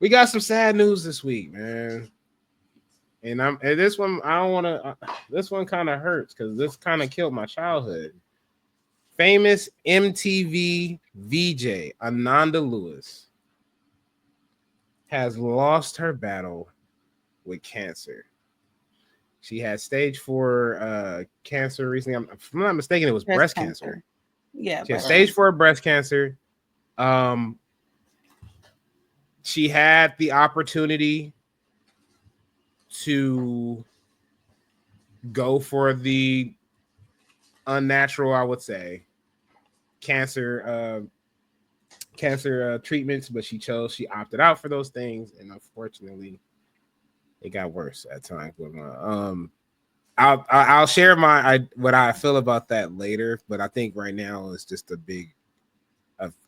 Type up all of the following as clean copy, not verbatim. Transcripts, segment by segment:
We got some sad news this week, man. And this one I don't want to. This one kind of hurts because this kind of killed my childhood. Famous MTV VJ Ananda Lewis has lost her battle with cancer. She had stage 4 cancer recently. If I'm not mistaken, it was Breast breast cancer. cancer. Yeah, She had breast stage cancer. 4 breast cancer. Um, she had the opportunity to go for the unnatural, I would say, cancer treatments, but she opted out for those things, and unfortunately, it got worse at times. With I'll share what I feel about that later, but I think right now it's just a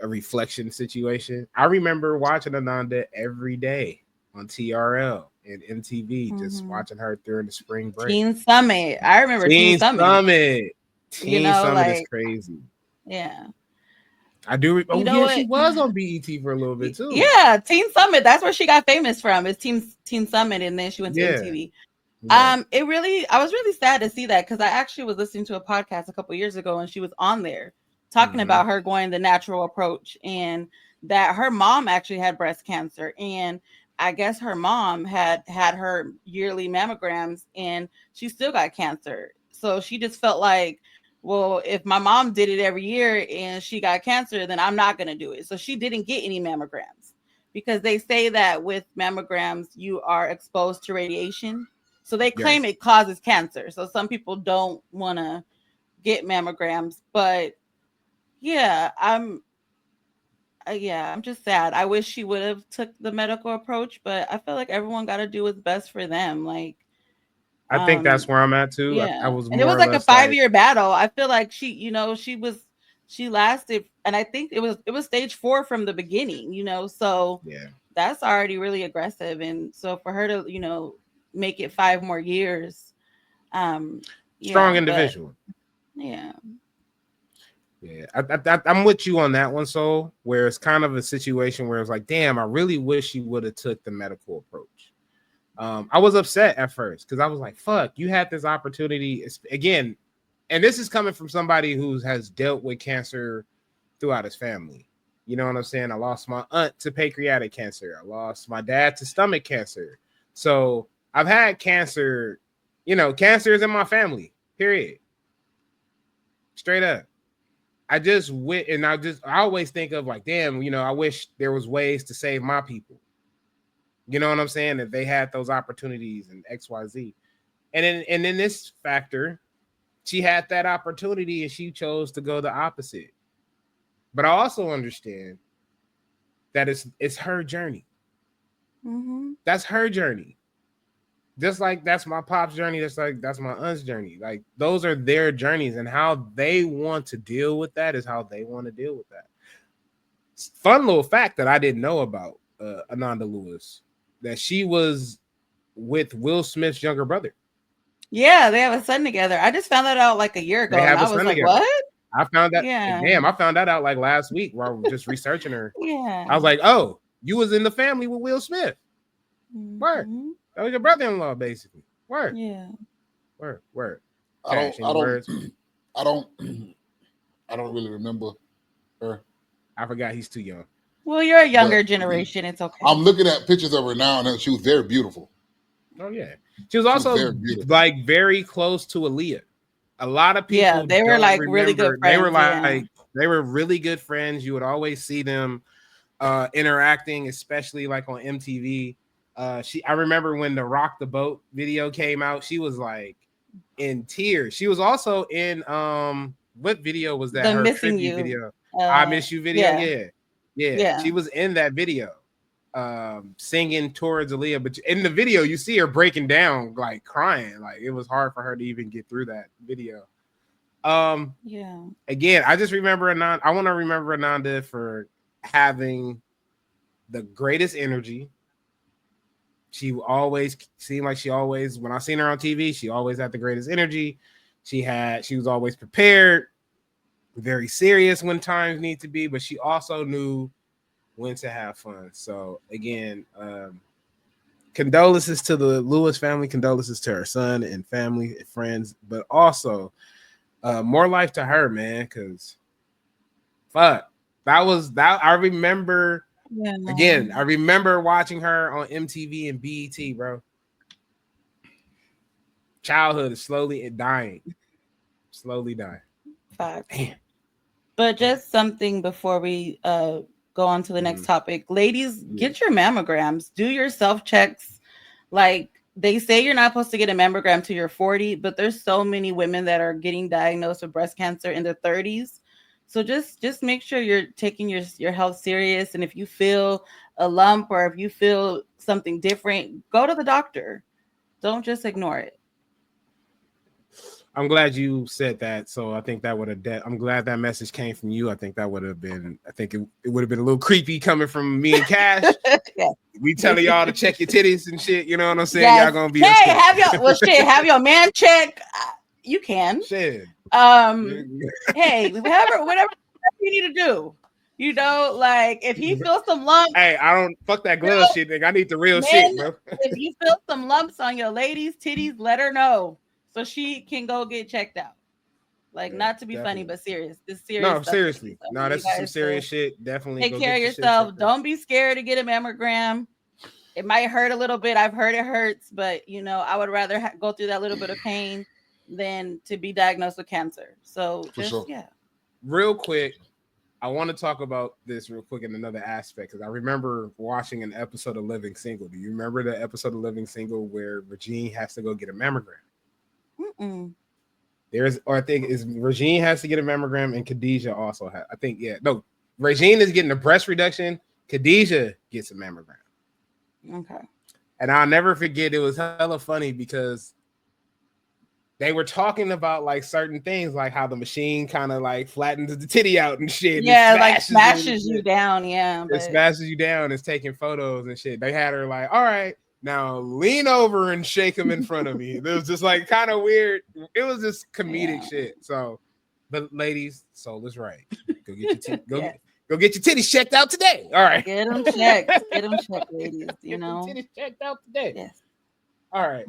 reflection situation. I remember watching Ananda every day on TRL and MTV, just Mm-hmm. watching her during the spring break. Teen Summit. I remember Teen Teen Summit. Summit. You Teen know, Summit is like, crazy. yeah. I do. You Oh know yeah, she what? was on BET for a little bit too. Yeah, Teen Summit. That's where she got famous from. Is Teen Summit, and then she went to Yeah, MTV. yeah. I was really sad to see that because I actually was listening to a podcast a couple years ago, and she was on there talking Mm-hmm. about her going the natural approach, and that her mom actually had breast cancer, and I guess her mom had her yearly mammograms, and she still got cancer. So she just felt like, well, if my mom did it every year and she got cancer, then I'm not going to do it. So she didn't get any mammograms because they say that with mammograms you are exposed to radiation, so they claim Yes. it causes cancer. So some people don't want to get mammograms, but yeah, I'm just sad. I wish she would have took the medical approach, but I feel like everyone got to do what's best for them. Like, I think that's where I'm at too. I yeah, was and it more was or like a less like, 5 year battle. I feel like she lasted, and I think it was stage 4 from the beginning. So yeah, that's already really aggressive, and so for her to make it 5 more years, um, strong yeah, but individual. yeah. Yeah, I'm with you on that one. So where it's kind of a situation where it's like, damn, I really wish she would have took the medical approach. I was upset at first because I was like, fuck, you had this opportunity again, and this is coming from somebody who has dealt with cancer throughout his family. You know what I'm saying? I lost my aunt to pancreatic cancer. I lost my dad to stomach cancer. So I've had cancer. Cancer is in my family. Period. Straight up. I just went and I always think of like, damn, I wish there was ways to save my people. You know what I'm saying? If they had those opportunities and XYZ. And in this factor, she had that opportunity and she chose to go the opposite. But I also understand that it's her journey. Mm-hmm. That's her journey. Just like that's my pop's journey, that's my aunt's journey. Like those are their journeys, and how they want to deal with that is how they want to deal with that. Fun little fact that I didn't know about Ananda Lewis, that she was with Will Smith's younger brother. Yeah, they have a son together. I just found that out like a year They ago, and have a I was son like, together. "What?" I found that. Yeah, Damn, I found that out like last week while I was just researching her. I was yeah. like, oh, you was in the family with Will Smith. Word. Hmm. That was your brother-in-law, basically. Word. Yeah. Word. Word. I don't, Cash, any I don't, words? I don't, I don't really remember her, I forgot he's too young. Well, you're a but younger generation. It's I'm okay. looking at pictures of her now, and she was very beautiful. Oh yeah. She was She was also very beautiful. like very close to Aaliyah. A lot of Yeah, people they were don't like really good remember. friends. Yeah. They were really good friends. You would always see them interacting, especially like on MTV. I remember when the Rock the Boat video came out, she was like in tears. She was also in what video was that? The Her Missing tribute You. video. I Miss You video. Yeah. Yeah. Yeah. Yeah. She was in that video singing towards Aaliyah, but in the video you see her breaking down, like crying. Like it was hard for her to even get through that video. Um Yeah. Again, I just remember Ananda. I want to remember Ananda for having the greatest energy. She always seemed like she always, when I seen her on TV, she always had the greatest energy. She was always prepared, very serious when times need to be, but she also knew when to have fun. So again, condolences to the Lewis family, condolences to her son and family and friends, but also more life to her, man, because fuck. That was that. I remember again. I remember watching her on MTV and BET, bro. Childhood is slowly dying, slowly dying. Facts. Damn. But just something before we go on to the next topic, ladies, get your mammograms. Do your self checks. Like they say, you're not supposed to get a mammogram till you're 40, but there's so many women that are getting diagnosed with breast cancer in their 30s. So just make sure you're taking your health serious. And if you feel a lump or if you feel something different, go to the doctor. Don't just ignore it. I'm glad you said that. So I think that would have. I'm glad that message came from you. I think that would have been. I think it would have been a little creepy coming from me and Cash. Yeah. We telling y'all to check your titties and shit. You know what I'm saying? Yes. Y'all gonna be hey, have your man check. You can. Shit. Hey, whatever you need to do. You know, like if he feels some lumps. Hey, I don't fuck that glove shit, nigga. I need the real shit, bro. If you feel some lumps on your lady's titties, let her know so she can go get checked out. Like, not to be funny, but serious. This serious. No, seriously. No, that's some serious shit. Definitely take care of yourself. Don't be scared to get a mammogram. It might hurt a little bit. I've heard it hurts, but you know, I would rather go through that little bit of pain than to be diagnosed with cancer. So Real quick, I want to talk about this real quick in another aspect because I remember watching an episode of Living Single. Do you remember the episode of Living Single where Regine has to go get a mammogram? I think is Regine has to get a mammogram and Khadijah also has. I think Regine is getting a breast reduction. Khadijah gets a mammogram. Okay. And I'll never forget. It was hella funny because they were talking about like certain things, like how the machine kind of like flattens the titty out and shit. Yeah, like smashes you down. Yeah, it smashes you down. It's taking photos and shit. They had her like, all right, now lean over and shake him in front of me. It was just like kind of weird. It was just comedic shit. So, but ladies, soul is right. Go get your go get your titties checked out today. All right, get them checked. Get them checked, ladies. You know, titties checked out today. Yes. All right.